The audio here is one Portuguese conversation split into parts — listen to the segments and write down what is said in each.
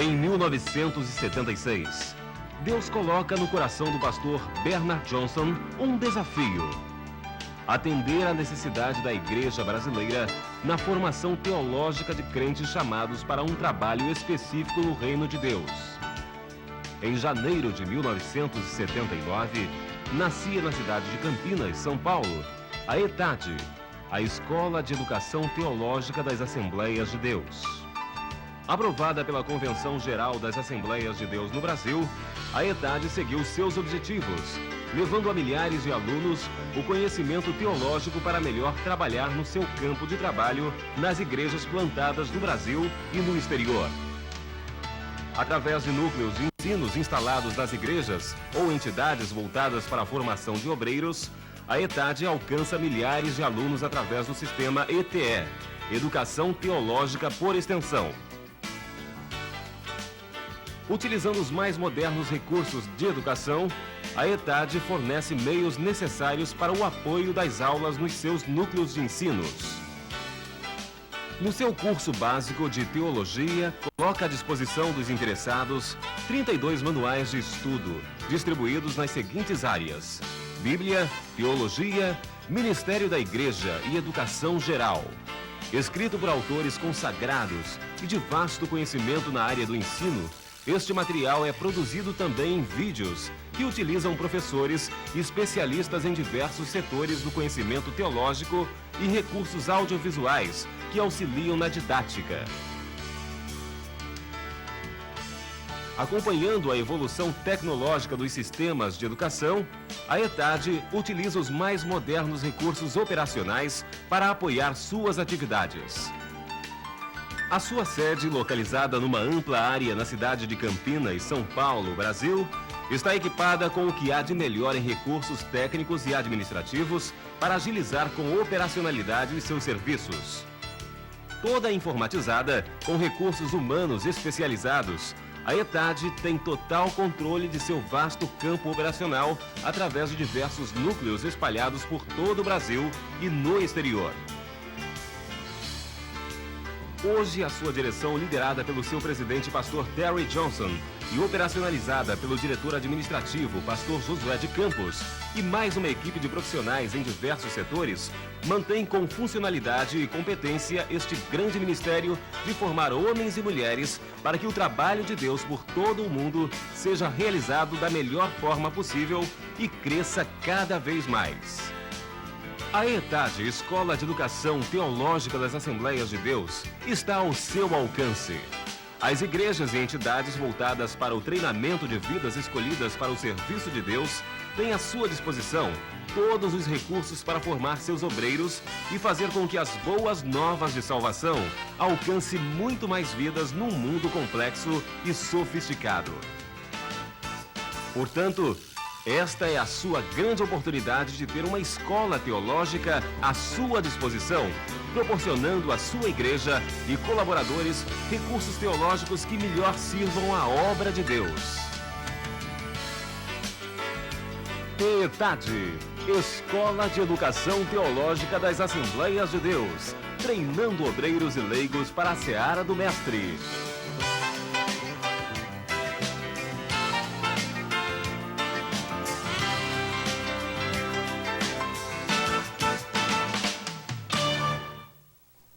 Em 1976, Deus coloca no coração do pastor Bernard Johnson um desafio: atender à necessidade da igreja brasileira na formação teológica de crentes chamados para um trabalho específico no reino de Deus. Em janeiro de 1979, nascia na cidade de Campinas, São Paulo, a ETAD, a Escola de Educação Teológica das Assembleias de Deus. Aprovada pela Convenção Geral das Assembleias de Deus no Brasil, a ETAD seguiu seus objetivos, levando a milhares de alunos o conhecimento teológico para melhor trabalhar no seu campo de trabalho nas igrejas plantadas no Brasil e no exterior. Através de núcleos de ensinos instalados nas igrejas ou entidades voltadas para a formação de obreiros, a ETAD alcança milhares de alunos através do sistema ETE, Educação Teológica por Extensão. Utilizando os mais modernos recursos de educação, a ETAD fornece meios necessários para o apoio das aulas nos seus núcleos de ensinos. No seu curso básico de teologia, coloca à disposição dos interessados 32 manuais de estudo, distribuídos nas seguintes áreas: Bíblia, Teologia, Ministério da Igreja e Educação Geral. Escrito por autores consagrados e de vasto conhecimento na área do ensino, este material é produzido também em vídeos que utilizam professores e especialistas em diversos setores do conhecimento teológico e recursos audiovisuais que auxiliam na didática. Acompanhando a evolução tecnológica dos sistemas de educação, a ETAD utiliza os mais modernos recursos operacionais para apoiar suas atividades. A sua sede, localizada numa ampla área na cidade de Campinas, São Paulo, Brasil, está equipada com o que há de melhor em recursos técnicos e administrativos para agilizar com operacionalidade os seus serviços. Toda informatizada, com recursos humanos especializados, a ETAD tem total controle de seu vasto campo operacional através de diversos núcleos espalhados por todo o Brasil e no exterior. Hoje, a sua direção, liderada pelo seu presidente, pastor Terry Johnson, e operacionalizada pelo diretor administrativo, pastor Josué de Campos, e mais uma equipe de profissionais em diversos setores, mantém com funcionalidade e competência este grande ministério de formar homens e mulheres para que o trabalho de Deus por todo o mundo seja realizado da melhor forma possível e cresça cada vez mais. A ETAD, Escola de Educação Teológica das Assembleias de Deus, está ao seu alcance. As igrejas e entidades voltadas para o treinamento de vidas escolhidas para o serviço de Deus têm à sua disposição todos os recursos para formar seus obreiros e fazer com que as boas novas de salvação alcance muito mais vidas num mundo complexo e sofisticado. Portanto, esta é a sua grande oportunidade de ter uma escola teológica à sua disposição, proporcionando à sua igreja e colaboradores recursos teológicos que melhor sirvam a obra de Deus. ETAD, Escola de Educação Teológica das Assembleias de Deus, treinando obreiros e leigos para a seara do Mestre.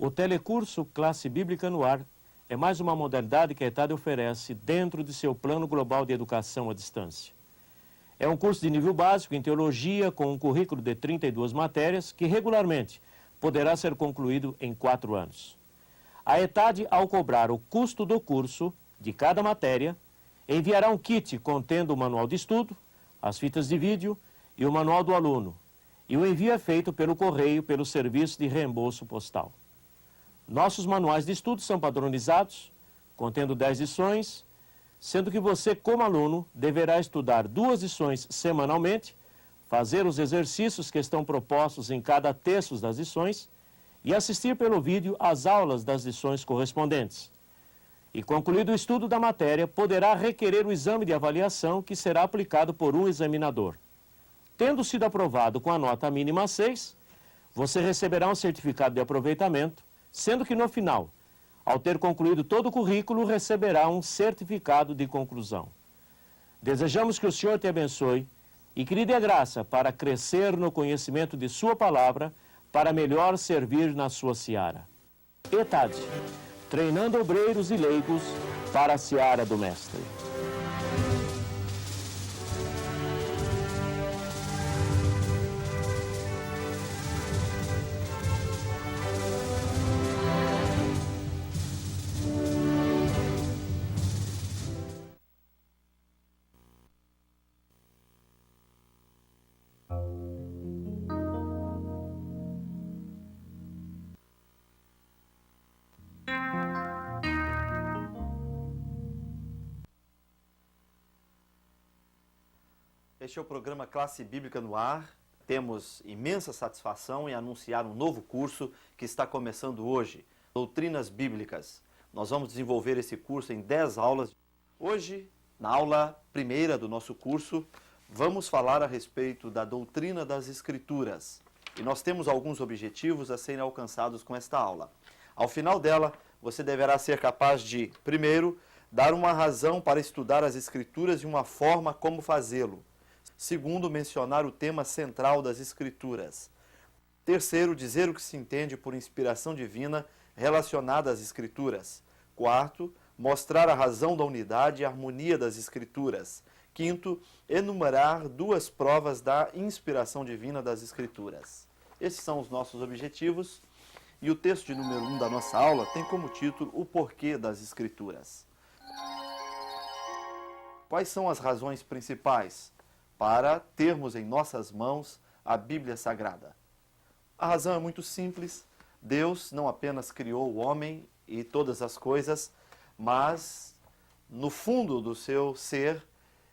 O telecurso Classe Bíblica no Ar é mais uma modalidade que a ETAD oferece dentro de seu plano global de educação à distância. É um curso de nível básico em teologia com um currículo de 32 matérias que regularmente poderá ser concluído em 4 anos. A ETAD, ao cobrar o custo do curso de cada matéria, enviará um kit contendo o manual de estudo, as fitas de vídeo e o manual do aluno. E o envio é feito pelo correio pelo serviço de reembolso postal. Nossos manuais de estudo são padronizados, contendo 10 lições, sendo que você, como aluno, deverá estudar 2 lições semanalmente, fazer os exercícios que estão propostos em cada texto das lições e assistir pelo vídeo às aulas das lições correspondentes. E concluído o estudo da matéria, poderá requerer o exame de avaliação que será aplicado por um examinador. Tendo sido aprovado com a nota mínima 6, você receberá um certificado de aproveitamento, sendo que no final, Ao ter concluído todo o currículo, receberá um certificado de conclusão. Desejamos que o Senhor te abençoe e que lhe dê graça para crescer no conhecimento de sua palavra, para melhor servir na sua seara. ETAD, treinando obreiros e leigos para a seara do Mestre. Este é o programa Classe Bíblica no Ar. Temos imensa satisfação em anunciar um novo curso que está começando hoje, Doutrinas Bíblicas. Nós vamos desenvolver esse curso em 10 aulas. Hoje, na aula primeira do nosso curso, vamos falar a respeito da doutrina das Escrituras. E nós temos alguns objetivos a serem alcançados com esta aula. Ao final dela, você deverá ser capaz de, primeiro, dar uma razão para estudar as Escrituras e uma forma como fazê-lo. Segundo, mencionar o tema central das Escrituras. Terceiro, dizer o que se entende por inspiração divina relacionada às Escrituras. Quarto, mostrar a razão da unidade e harmonia das Escrituras. Quinto, enumerar 2 provas da inspiração divina das Escrituras. Esses são os nossos objetivos e o texto de número 1 da nossa aula tem como título O Porquê das Escrituras. Quais são as razões principais para termos em nossas mãos a Bíblia Sagrada? A razão é muito simples. Deus não apenas criou o homem e todas as coisas, mas no fundo do seu ser,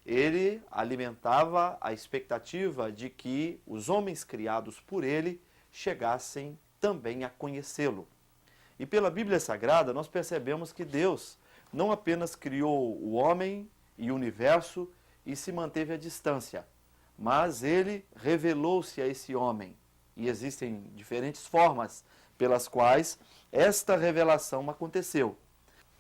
ele alimentava a expectativa de que os homens criados por ele chegassem também a conhecê-lo. E pela Bíblia Sagrada nós percebemos que Deus não apenas criou o homem e o universo e se manteve à distância, mas ele revelou-se a esse homem. E existem diferentes formas pelas quais esta revelação aconteceu.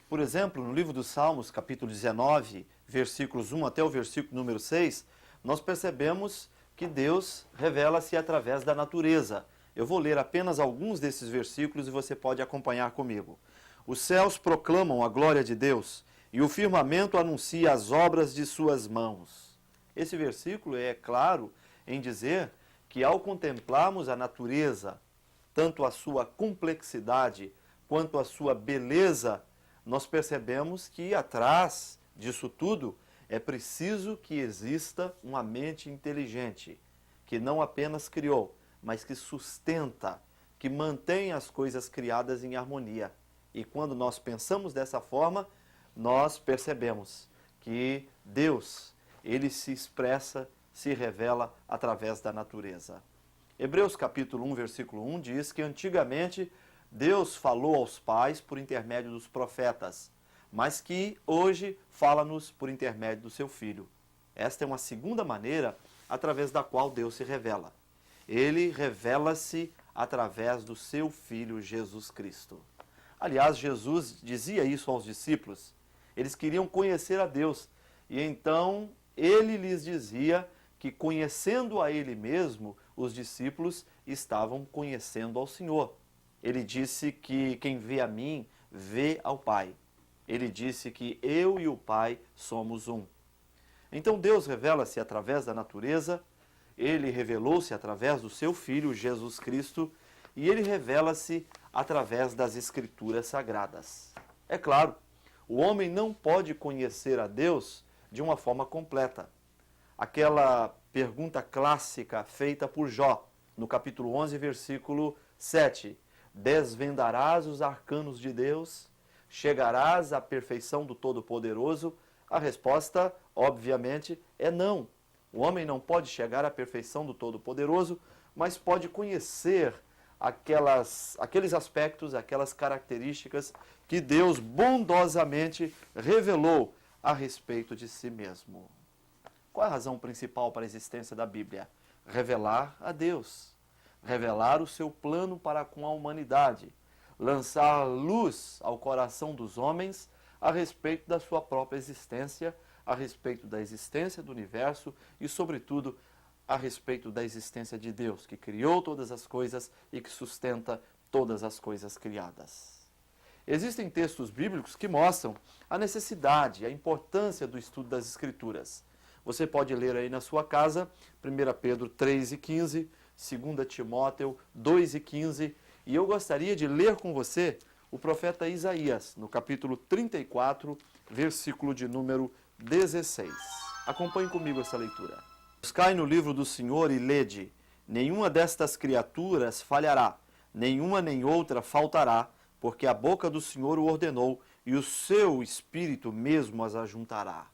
Por exemplo, no livro dos Salmos, capítulo 19, versículos 1 até o versículo número 6, nós percebemos que Deus revela-se através da natureza. Eu vou ler apenas alguns desses versículos e você pode acompanhar comigo. Os céus proclamam a glória de Deus, e o firmamento anuncia as obras de suas mãos. Esse versículo é claro em dizer que ao contemplarmos a natureza, tanto a sua complexidade quanto a sua beleza, nós percebemos que atrás disso tudo é preciso que exista uma mente inteligente, que não apenas criou, mas que sustenta, que mantém as coisas criadas em harmonia. E quando nós pensamos dessa forma, nós percebemos que Deus, ele se expressa, se revela através da natureza. Hebreus capítulo 1, versículo 1 diz que antigamente Deus falou aos pais por intermédio dos profetas, mas que hoje fala-nos por intermédio do seu Filho. Esta é uma segunda maneira através da qual Deus se revela. Ele revela-se através do seu Filho Jesus Cristo. Aliás, Jesus dizia isso aos discípulos. Eles queriam conhecer a Deus. E então ele lhes dizia que, conhecendo a ele mesmo, os discípulos estavam conhecendo ao Senhor. Ele disse que quem vê a mim, vê ao Pai. Ele disse que eu e o Pai somos um. Então Deus revela-se através da natureza, ele revelou-se através do seu Filho, Jesus Cristo, e ele revela-se através das Escrituras Sagradas. É claro, o homem não pode conhecer a Deus de uma forma completa. Aquela pergunta clássica feita por Jó, no capítulo 11, versículo 7. Desvendarás os arcanos de Deus? Chegarás à perfeição do Todo-Poderoso? A resposta, obviamente, é não. O homem não pode chegar à perfeição do Todo-Poderoso, mas pode conhecer aqueles aspectos, aquelas características que Deus bondosamente revelou a respeito de si mesmo. Qual é a razão principal para a existência da Bíblia? Revelar a Deus, revelar o seu plano para com a humanidade, lançar luz ao coração dos homens a respeito da sua própria existência, a respeito da existência do universo e, sobretudo, a respeito da existência de Deus, que criou todas as coisas e que sustenta todas as coisas criadas. Existem textos bíblicos que mostram a necessidade, a importância do estudo das Escrituras. Você pode ler aí na sua casa, 1 Pedro 3:15, 2 Timóteo 2:15, e eu gostaria de ler com você o profeta Isaías, no capítulo 34, versículo de número 16. Acompanhe comigo essa leitura. Buscai no livro do Senhor e lede, nenhuma destas criaturas falhará, nenhuma nem outra faltará, porque a boca do Senhor o ordenou e o seu espírito mesmo as ajuntará.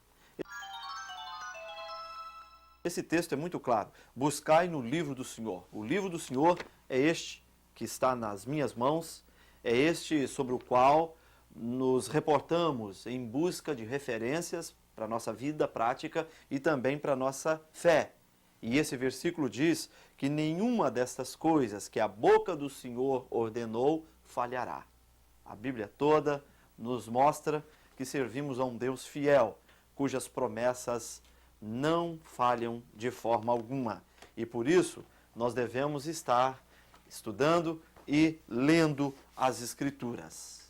Esse texto é muito claro. Buscai no livro do Senhor. O livro do Senhor é este que está nas minhas mãos, é este sobre o qual nos reportamos em busca de referências para a nossa vida prática e também para a nossa fé. E esse versículo diz que nenhuma destas coisas que a boca do Senhor ordenou falhará. A Bíblia toda nos mostra que servimos a um Deus fiel, cujas promessas não falham de forma alguma. E por isso nós devemos estar estudando e lendo as Escrituras.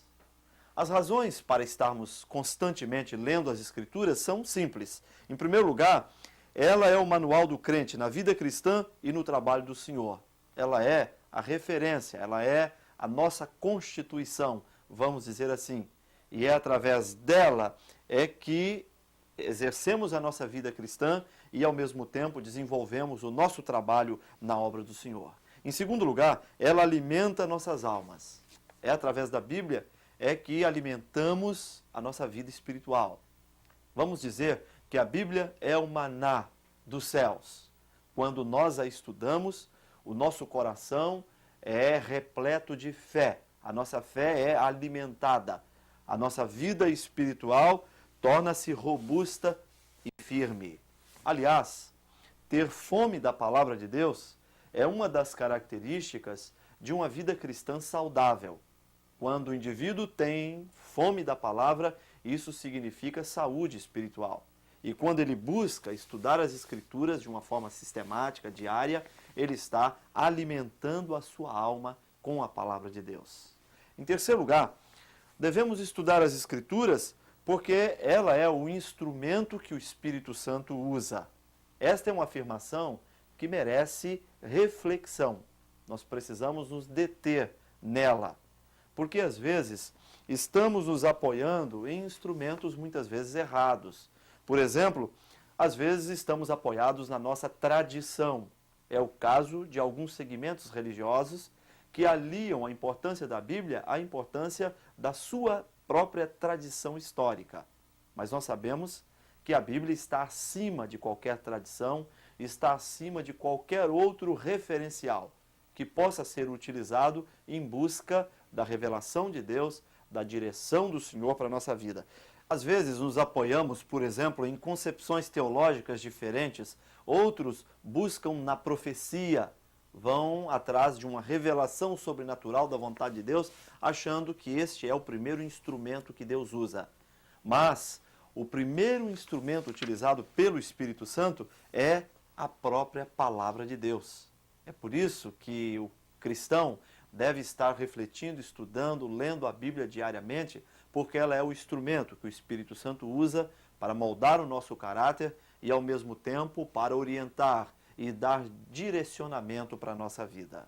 As razões para estarmos constantemente lendo as Escrituras são simples. Em primeiro lugar, ela é o manual do crente na vida cristã e no trabalho do Senhor. Ela é a referência, ela é a nossa constituição, vamos dizer assim. E é através dela é que exercemos a nossa vida cristã e, ao mesmo tempo, desenvolvemos o nosso trabalho na obra do Senhor. Em segundo lugar, ela alimenta nossas almas. É através da Bíblia é que alimentamos a nossa vida espiritual. Vamos dizer que a Bíblia é o maná dos céus. Quando nós a estudamos, o nosso coração é repleto de fé. A nossa fé é alimentada. A nossa vida espiritual torna-se robusta e firme. Aliás, ter fome da palavra de Deus é uma das características de uma vida cristã saudável. Quando o indivíduo tem fome da palavra, isso significa saúde espiritual. E quando ele busca estudar as Escrituras de uma forma sistemática, diária, ele está alimentando a sua alma com a palavra de Deus. Em terceiro lugar, devemos estudar as Escrituras porque ela é o instrumento que o Espírito Santo usa. Esta é uma afirmação que merece reflexão. Nós precisamos nos deter nela. Porque, às vezes, estamos nos apoiando em instrumentos muitas vezes errados. Por exemplo, às vezes estamos apoiados na nossa tradição. É o caso de alguns segmentos religiosos que aliam a importância da Bíblia à importância da sua própria tradição histórica. Mas nós sabemos que a Bíblia está acima de qualquer tradição, está acima de qualquer outro referencial que possa ser utilizado em busca da revelação de Deus, da direção do Senhor para a nossa vida. Às vezes nos apoiamos, por exemplo, em concepções teológicas diferentes, outros buscam na profecia, vão atrás de uma revelação sobrenatural da vontade de Deus, achando que este é o primeiro instrumento que Deus usa. Mas o primeiro instrumento utilizado pelo Espírito Santo é a própria palavra de Deus. É por isso que o cristão deve estar refletindo, estudando, lendo a Bíblia diariamente, porque ela é o instrumento que o Espírito Santo usa para moldar o nosso caráter e, ao mesmo tempo, para orientar e dar direcionamento para a nossa vida.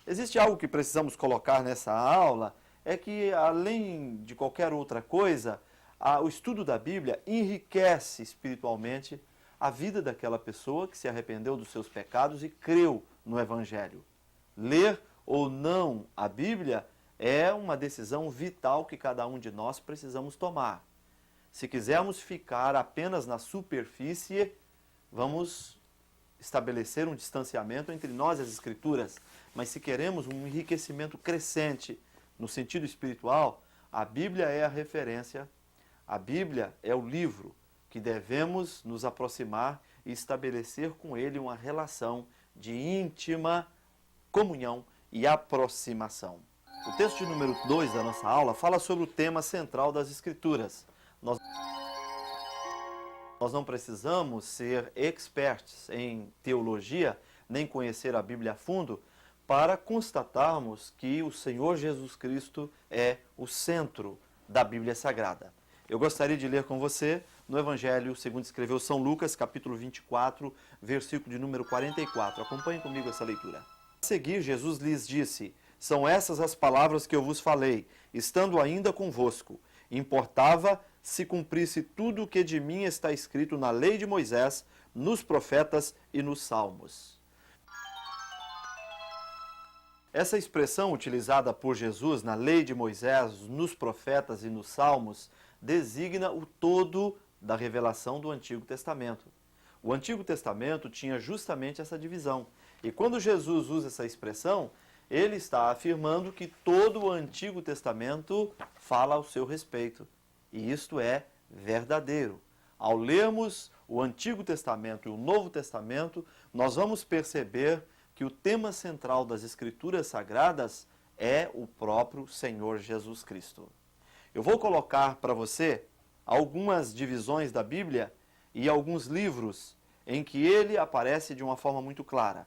Existe algo que precisamos colocar nessa aula, é que, além de qualquer outra coisa, o estudo da Bíblia enriquece espiritualmente a vida daquela pessoa que se arrependeu dos seus pecados e creu no Evangelho. Ler ou não a Bíblia é uma decisão vital que cada um de nós precisamos tomar. Se quisermos ficar apenas na superfície, vamos estabelecer um distanciamento entre nós e as Escrituras. Mas se queremos um enriquecimento crescente no sentido espiritual, a Bíblia é a referência, a Bíblia é o livro que devemos nos aproximar e estabelecer com ele uma relação de íntima comunhão e aproximação. O texto de número 2 da nossa aula fala sobre o tema central das Escrituras. Nós não precisamos ser experts em teologia, nem conhecer a Bíblia a fundo, para constatarmos que o Senhor Jesus Cristo é o centro da Bíblia Sagrada. Eu gostaria de ler com você no Evangelho segundo escreveu São Lucas, capítulo 24, versículo de número 44. Acompanhe comigo essa leitura. A seguir, Jesus lhes disse: são essas as palavras que eu vos falei, estando ainda convosco. Importava se cumprisse tudo o que de mim está escrito na lei de Moisés, nos profetas e nos salmos. Essa expressão utilizada por Jesus na lei de Moisés, nos profetas e nos salmos, designa o todo da revelação do Antigo Testamento. O Antigo Testamento tinha justamente essa divisão. E quando Jesus usa essa expressão, ele está afirmando que todo o Antigo Testamento fala ao seu respeito. E isto é verdadeiro. Ao lermos o Antigo Testamento e o Novo Testamento, nós vamos perceber que o tema central das Escrituras Sagradas é o próprio Senhor Jesus Cristo. Eu vou colocar para você algumas divisões da Bíblia e alguns livros em que ele aparece de uma forma muito clara.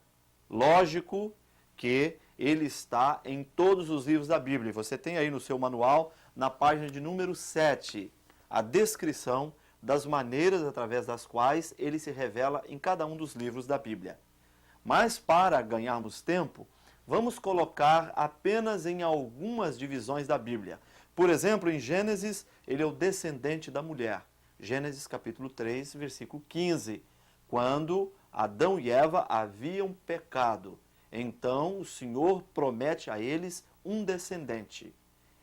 Lógico que ele está em todos os livros da Bíblia. Você tem aí no seu manual, na página de número 7, a descrição das maneiras através das quais ele se revela em cada um dos livros da Bíblia. Mas para ganharmos tempo, vamos colocar apenas em algumas divisões da Bíblia. Por exemplo, em Gênesis, ele é o descendente da mulher. Gênesis capítulo 3, versículo 15. Quando Adão e Eva haviam pecado, então o Senhor promete a eles um descendente.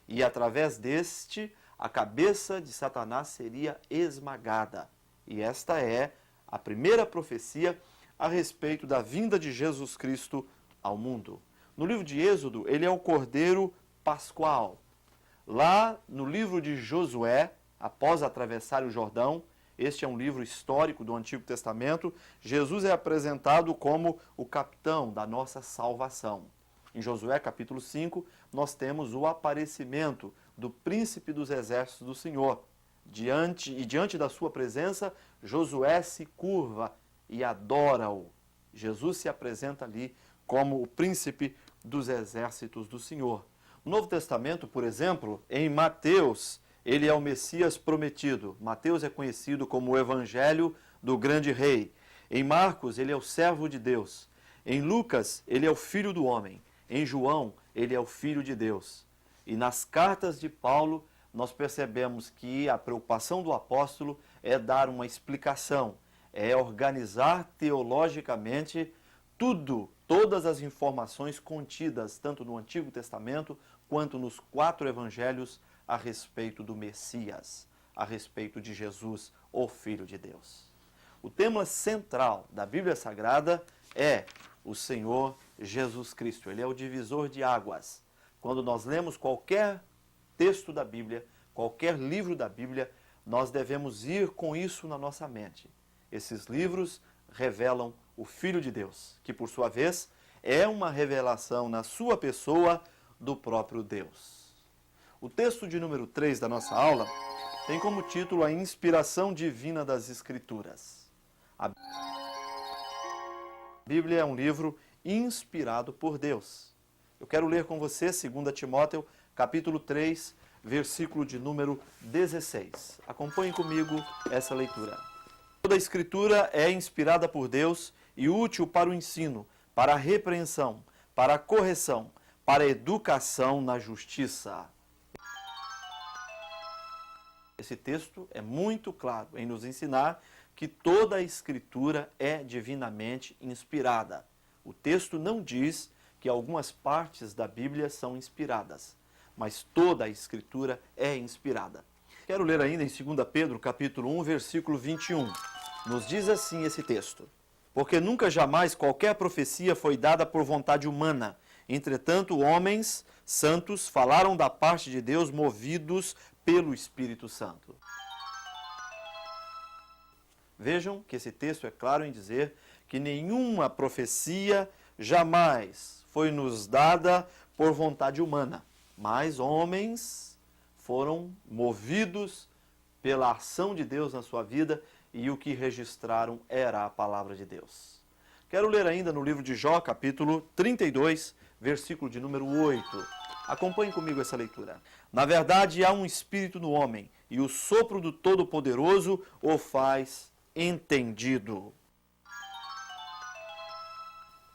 E através deste, a cabeça de Satanás seria esmagada. E esta é a primeira profecia a respeito da vinda de Jesus Cristo ao mundo. No livro de Êxodo, ele é o Cordeiro Pascual. Lá no livro de Josué, após atravessar o Jordão, este é um livro histórico do Antigo Testamento, Jesus é apresentado como o capitão da nossa salvação. Em Josué capítulo 5, nós temos o aparecimento do príncipe dos exércitos do Senhor. Diante da sua presença, Josué se curva e adora-o. Jesus se apresenta ali como o príncipe dos exércitos do Senhor. No Novo Testamento, por exemplo, em Mateus, ele é o Messias prometido. Mateus é conhecido como o Evangelho do Grande Rei. Em Marcos, ele é o servo de Deus. Em Lucas, ele é o Filho do Homem. Em João, ele é o Filho de Deus. E nas cartas de Paulo, nós percebemos que a preocupação do apóstolo é dar uma explicação, é organizar teologicamente todas as informações contidas tanto no Antigo Testamento quanto nos 4 evangelhos a respeito do Messias, a respeito de Jesus, o Filho de Deus. O tema central da Bíblia Sagrada é o Senhor Jesus Cristo. Ele é o divisor de águas. Quando nós lemos qualquer texto da Bíblia, qualquer livro da Bíblia, nós devemos ir com isso na nossa mente. Esses livros revelam o Filho de Deus, que por sua vez é uma revelação na sua pessoa do próprio Deus. O texto de número 3 da nossa aula tem como título a inspiração divina das Escrituras. A Bíblia é um livro inspirado por Deus. Eu quero ler com você 2 Timóteo, capítulo 3, versículo de número 16. Acompanhe comigo essa leitura. Toda a Escritura é inspirada por Deus e útil para o ensino, para a repreensão, para a correção, para a educação na justiça. Esse texto é muito claro em nos ensinar que toda a Escritura é divinamente inspirada. O texto não diz que algumas partes da Bíblia são inspiradas, mas toda a Escritura é inspirada. Quero ler ainda em 2 Pedro, capítulo 1, versículo 21. Nos diz assim esse texto: porque nunca jamais qualquer profecia foi dada por vontade humana. Entretanto, homens santos falaram da parte de Deus movidos pelo Espírito Santo. Vejam que esse texto é claro em dizer que nenhuma profecia jamais foi nos dada por vontade humana. mas homens foram movidos pela ação de Deus na sua vida e o que registraram era a palavra de Deus. Quero ler ainda no livro de Jó, capítulo 32, versículo de número 8. Acompanhe comigo essa leitura. Na verdade, há um espírito no homem, e o sopro do Todo-Poderoso o faz entendido.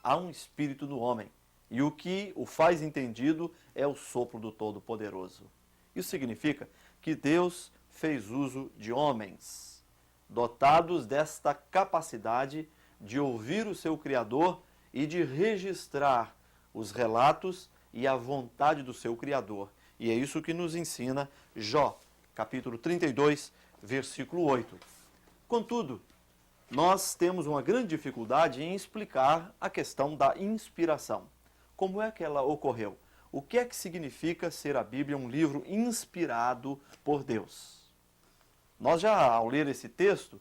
Há um espírito no homem, e o que o faz entendido é o sopro do Todo-Poderoso. Isso significa que Deus fez uso de homens, dotados desta capacidade de ouvir o seu Criador e de registrar os relatos e a vontade do seu Criador. E é isso que nos ensina Jó, capítulo 32, versículo 8. Contudo, nós temos uma grande dificuldade em explicar a questão da inspiração. Como é que ela ocorreu? O que é que significa ser a Bíblia um livro inspirado por Deus? Nós já, ao ler esse texto,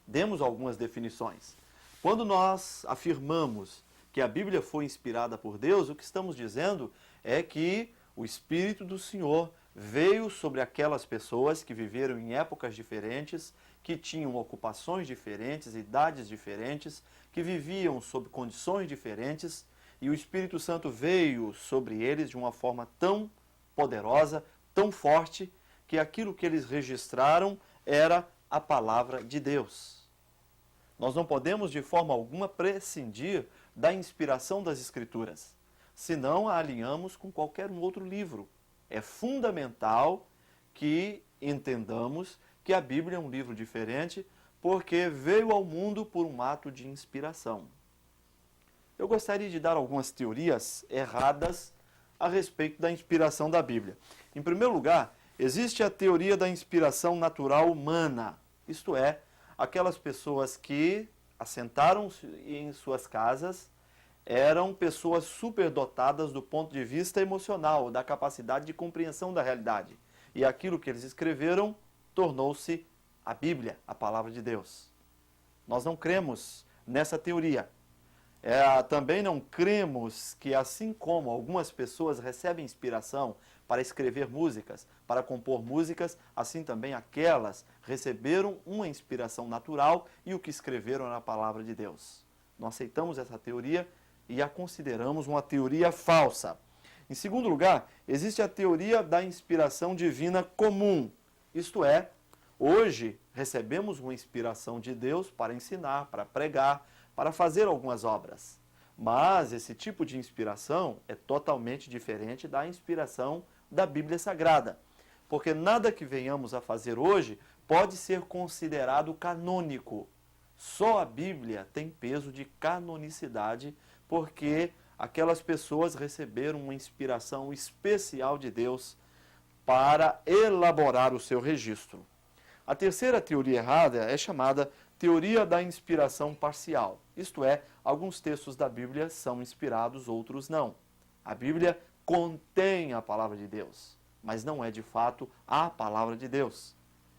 demos algumas definições. Quando nós afirmamos que a Bíblia foi inspirada por Deus, o que estamos dizendo é que o Espírito do Senhor veio sobre aquelas pessoas que viveram em épocas diferentes, que tinham ocupações diferentes, idades diferentes, que viviam sob condições diferentes, e o Espírito Santo veio sobre eles de uma forma tão poderosa, tão forte, que aquilo que eles registraram era a palavra de Deus. Nós não podemos de forma alguma prescindir da inspiração das Escrituras, senão a alinhamos com qualquer um outro livro. É fundamental que entendamos que a Bíblia é um livro diferente porque veio ao mundo por um ato de inspiração. Eu gostaria de dar algumas teorias erradas a respeito da inspiração da Bíblia. Em primeiro lugar, existe a teoria da inspiração natural humana, isto é, aquelas pessoas que assentaram-se em suas casas eram pessoas superdotadas do ponto de vista emocional, da capacidade de compreensão da realidade. E aquilo que eles escreveram tornou-se a Bíblia, a palavra de Deus. Nós não cremos nessa teoria. Também não cremos que, assim como algumas pessoas recebem inspiração para escrever músicas, para compor músicas, assim também aquelas receberam uma inspiração natural e o que escreveram era a palavra de Deus. Não aceitamos essa teoria e a consideramos uma teoria falsa. Em segundo lugar, existe a teoria da inspiração divina comum. Isto é, hoje recebemos uma inspiração de Deus para ensinar, para pregar, para fazer algumas obras. Mas esse tipo de inspiração é totalmente diferente da inspiração da Bíblia Sagrada. Porque nada que venhamos a fazer hoje pode ser considerado canônico. Só a Bíblia tem peso de canonicidade, porque aquelas pessoas receberam uma inspiração especial de Deus para elaborar o seu registro. A terceira teoria errada é chamada teoria da inspiração parcial. Isto é, alguns textos da Bíblia são inspirados, outros não. A Bíblia contém a palavra de Deus, mas não é de fato a palavra de Deus.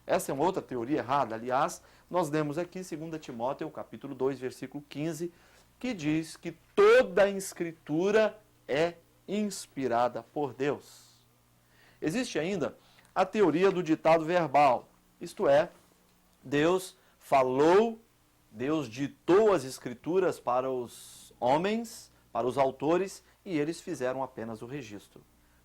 Essa é uma outra teoria errada. Aliás, nós lemos aqui 2 Timóteo, capítulo 2, versículo 15, que diz que toda a Escritura é inspirada por Deus. Existe ainda a teoria do ditado verbal, isto é, Deus falou, Deus ditou as Escrituras para os homens, para os autores, e eles fizeram apenas o registro.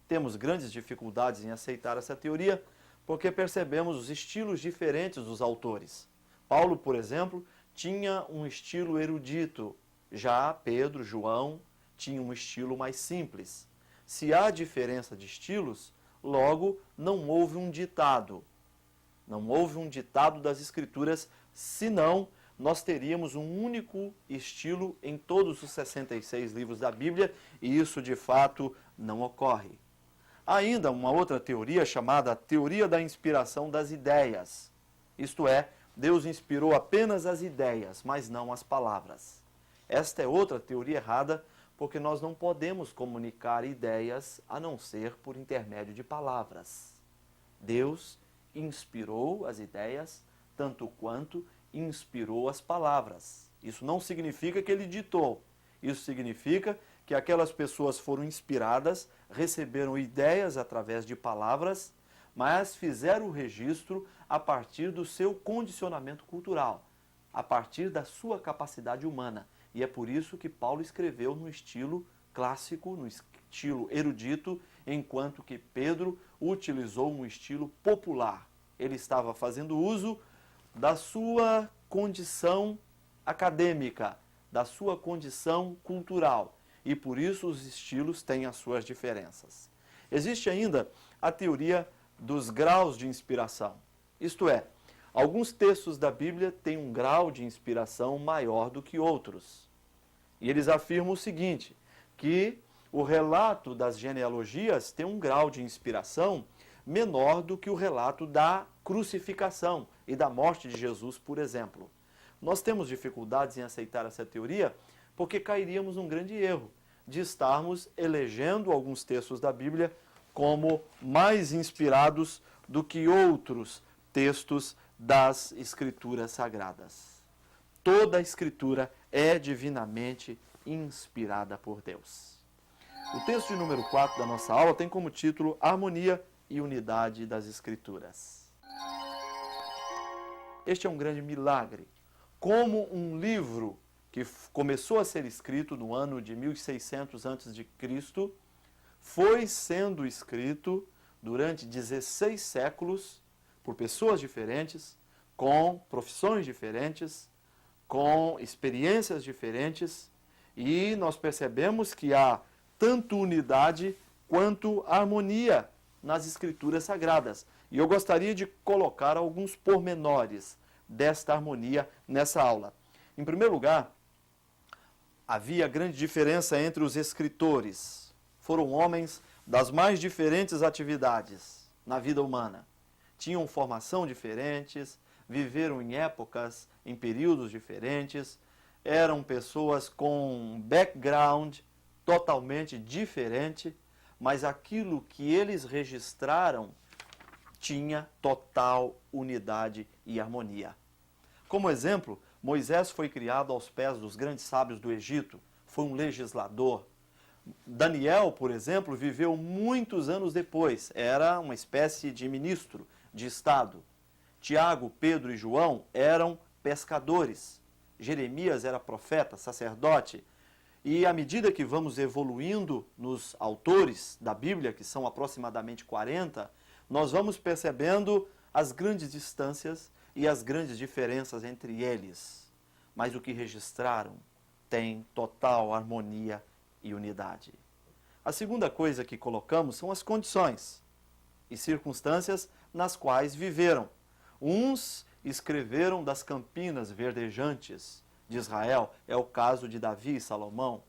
Temos grandes dificuldades em aceitar essa teoria, porque percebemos os estilos diferentes dos autores. Paulo, por exemplo, tinha um estilo erudito, já Pedro, João, tinham um estilo mais simples. Se há diferença de estilos, logo não houve um ditado. Não houve um ditado das Escrituras, senão nós teríamos um único estilo em todos os 66 livros da Bíblia, e isso de fato não ocorre. Há ainda uma outra teoria chamada teoria da inspiração das ideias. Isto é, Deus inspirou apenas as ideias, mas não as palavras. Esta é outra teoria errada, porque nós não podemos comunicar ideias a não ser por intermédio de palavras. Deus inspirou as ideias tanto quanto inspirou as palavras. Isso não significa que ele ditou. Isso significa que aquelas pessoas foram inspiradas, receberam ideias através de palavras, mas fizeram o registro a partir do seu condicionamento cultural, a partir da sua capacidade humana. E é por isso que Paulo escreveu no estilo clássico, no estilo erudito, enquanto que Pedro utilizou um estilo popular. Ele estava fazendo uso da sua condição acadêmica, da sua condição cultural. E por isso os estilos têm as suas diferenças. Existe ainda a teoria dos graus de inspiração. Isto é, alguns textos da Bíblia têm um grau de inspiração maior do que outros. E eles afirmam o seguinte, que o relato das genealogias tem um grau de inspiração menor do que o relato da crucificação e da morte de Jesus, por exemplo. Nós temos dificuldades em aceitar essa teoria porque cairíamos num grande erro de estarmos elegendo alguns textos da Bíblia como mais inspirados do que outros textos das Escrituras Sagradas. Toda a Escritura é divinamente inspirada por Deus. O texto de número 4 da nossa aula tem como título Harmonia e Unidade das Escrituras. Este é um grande milagre. Como um livro que começou a ser escrito no ano de 1600 a.C., foi sendo escrito durante 16 séculos por pessoas diferentes, com profissões diferentes, com experiências diferentes, e nós percebemos que há tanto unidade quanto harmonia nas Escrituras Sagradas. E eu gostaria de colocar alguns pormenores desta harmonia nessa aula. Em primeiro lugar, havia grande diferença entre os escritores. Foram homens das mais diferentes atividades na vida humana. Tinham formação diferentes, viveram em épocas, em períodos diferentes, eram pessoas com um background totalmente diferente, mas aquilo que eles registraram tinha total unidade e harmonia. Como exemplo, Moisés foi criado aos pés dos grandes sábios do Egito, foi um legislador. Daniel, por exemplo, viveu muitos anos depois, era uma espécie de ministro de Estado. Tiago, Pedro e João eram pescadores. Jeremias era profeta, sacerdote. E à medida que vamos evoluindo nos autores da Bíblia, que são aproximadamente 40, nós vamos percebendo as grandes distâncias e as grandes diferenças entre eles. Mas o que registraram tem total harmonia e unidade. A segunda coisa que colocamos são as condições e circunstâncias nas quais viveram. Uns escreveram das campinas verdejantes de Israel, é o caso de Davi e Salomão.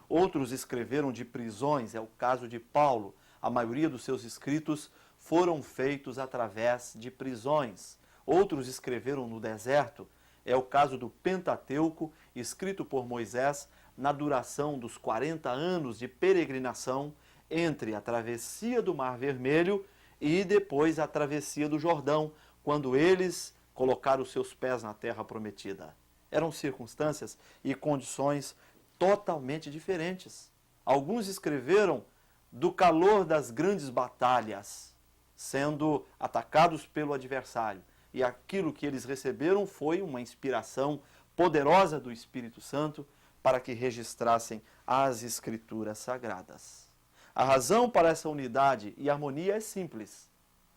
Outros escreveram de prisões, é o caso de Paulo. A maioria dos seus escritos foram feitos através de prisões. Outros escreveram no deserto, é o caso do Pentateuco, escrito por Moisés na duração dos 40 anos de peregrinação entre a travessia do Mar Vermelho e depois a travessia do Jordão, quando eles colocaram os seus pés na terra prometida. Eram circunstâncias e condições totalmente diferentes. Alguns escreveram do calor das grandes batalhas, sendo atacados pelo adversário. E aquilo que eles receberam foi uma inspiração poderosa do Espírito Santo para que registrassem as Escrituras Sagradas. A razão para essa unidade e harmonia é simples.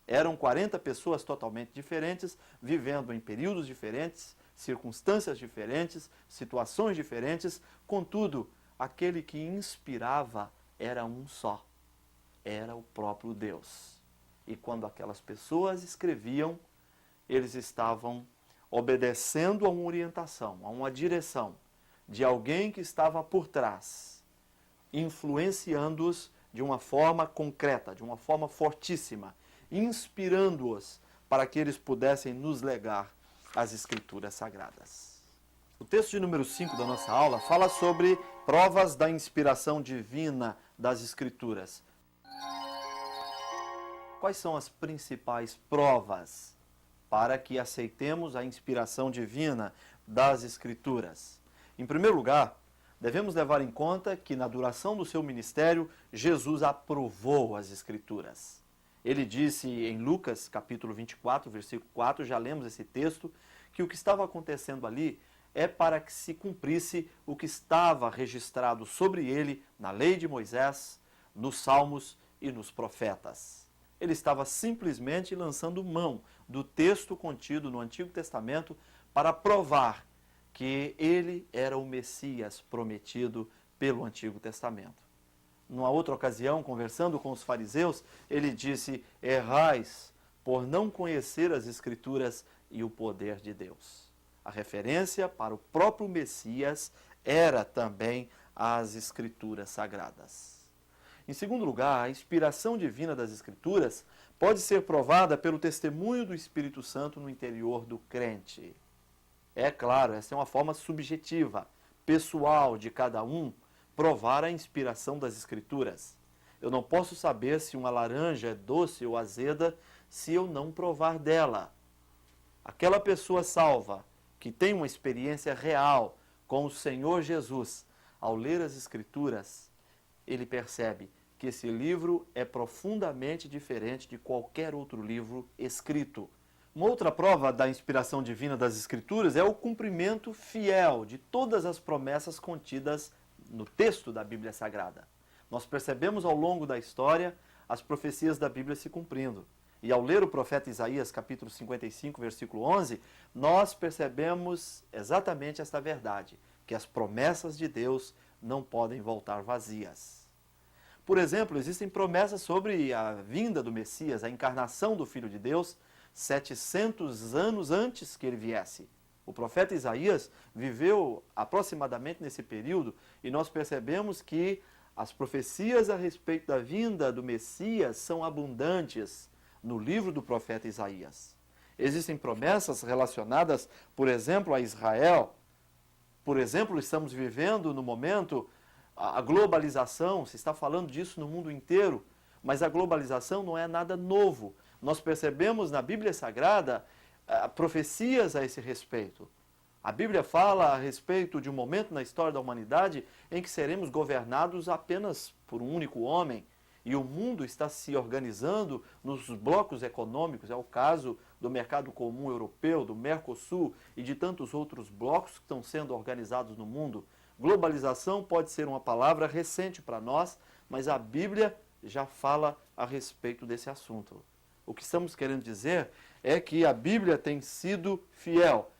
Eram 40 pessoas totalmente diferentes, vivendo em períodos diferentes, circunstâncias diferentes, situações diferentes, contudo, aquele que inspirava era um só, era o próprio Deus. E quando aquelas pessoas escreviam, eles estavam obedecendo a uma orientação, a uma direção de alguém que estava por trás, influenciando-os de uma forma concreta, de uma forma fortíssima, inspirando-os para que eles pudessem nos legar as Escrituras Sagradas. O texto de número 5 da nossa aula fala sobre provas da inspiração divina das Escrituras. Quais são as principais provas para que aceitemos a inspiração divina das Escrituras? Em primeiro lugar, devemos levar em conta que na duração do seu ministério, Jesus aprovou as Escrituras. Ele disse em Lucas, capítulo 24, versículo 4, já lemos esse texto, que o que estava acontecendo ali é para que se cumprisse o que estava registrado sobre ele na lei de Moisés, nos Salmos e nos profetas. Ele estava simplesmente lançando mão do texto contido no Antigo Testamento para provar que ele era o Messias prometido pelo Antigo Testamento. Numa outra ocasião, conversando com os fariseus, ele disse: errais por não conhecer as Escrituras e o poder de Deus. A referência para o próprio Messias era também as Escrituras Sagradas. Em segundo lugar, a inspiração divina das Escrituras pode ser provada pelo testemunho do Espírito Santo no interior do crente. É claro, essa é uma forma subjetiva, pessoal de cada um, provar a inspiração das Escrituras. Eu não posso saber se uma laranja é doce ou azeda se eu não provar dela. Aquela pessoa salva, que tem uma experiência real com o Senhor Jesus, ao ler as Escrituras, ele percebe que esse livro é profundamente diferente de qualquer outro livro escrito. Uma outra prova da inspiração divina das Escrituras é o cumprimento fiel de todas as promessas contidas no texto da Bíblia Sagrada. Nós percebemos ao longo da história as profecias da Bíblia se cumprindo. E ao ler o profeta Isaías, capítulo 55, versículo 11, nós percebemos exatamente esta verdade, que as promessas de Deus não podem voltar vazias. Por exemplo, existem promessas sobre a vinda do Messias, a encarnação do Filho de Deus, 700 anos antes que ele viesse. O profeta Isaías viveu aproximadamente nesse período e nós percebemos que as profecias a respeito da vinda do Messias são abundantes no livro do profeta Isaías. Existem promessas relacionadas, por exemplo, a Israel. Por exemplo, estamos vivendo no momento a globalização, se está falando disso no mundo inteiro, mas a globalização não é nada novo. Nós percebemos na Bíblia Sagrada profecias a esse respeito. A Bíblia fala a respeito de um momento na história da humanidade em que seremos governados apenas por um único homem e o mundo está se organizando nos blocos econômicos. É o caso do mercado comum europeu, do Mercosul e de tantos outros blocos que estão sendo organizados no mundo. Globalização pode ser uma palavra recente para nós, mas a Bíblia já fala a respeito desse assunto. O que estamos querendo dizer é que a Bíblia tem sido fiel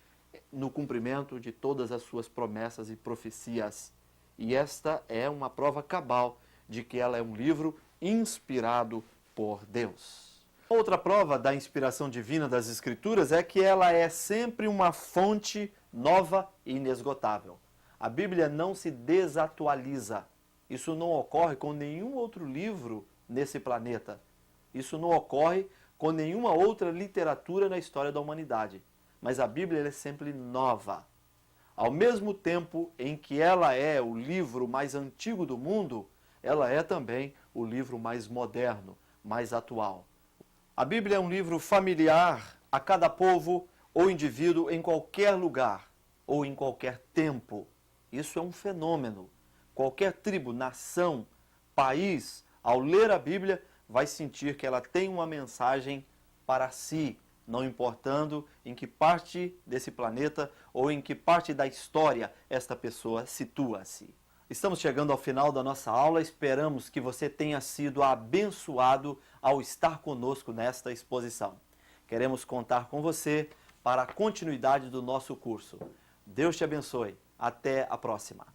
no cumprimento de todas as suas promessas e profecias. E esta é uma prova cabal de que ela é um livro inspirado por Deus. Outra prova da inspiração divina das Escrituras é que ela é sempre uma fonte nova e inesgotável. A Bíblia não se desatualiza. Isso não ocorre com nenhum outro livro nesse planeta. Isso não ocorre com nenhuma outra literatura na história da humanidade. Mas a Bíblia é sempre nova. Ao mesmo tempo em que ela é o livro mais antigo do mundo, ela é também o livro mais moderno, mais atual. A Bíblia é um livro familiar a cada povo ou indivíduo em qualquer lugar ou em qualquer tempo. Isso é um fenômeno. Qualquer tribo, nação, país, ao ler a Bíblia, vai sentir que ela tem uma mensagem para si, não importando em que parte desse planeta ou em que parte da história esta pessoa situa-se. Estamos chegando ao final da nossa aula, esperamos que você tenha sido abençoado ao estar conosco nesta exposição. Queremos contar com você para a continuidade do nosso curso. Deus te abençoe. Até a próxima.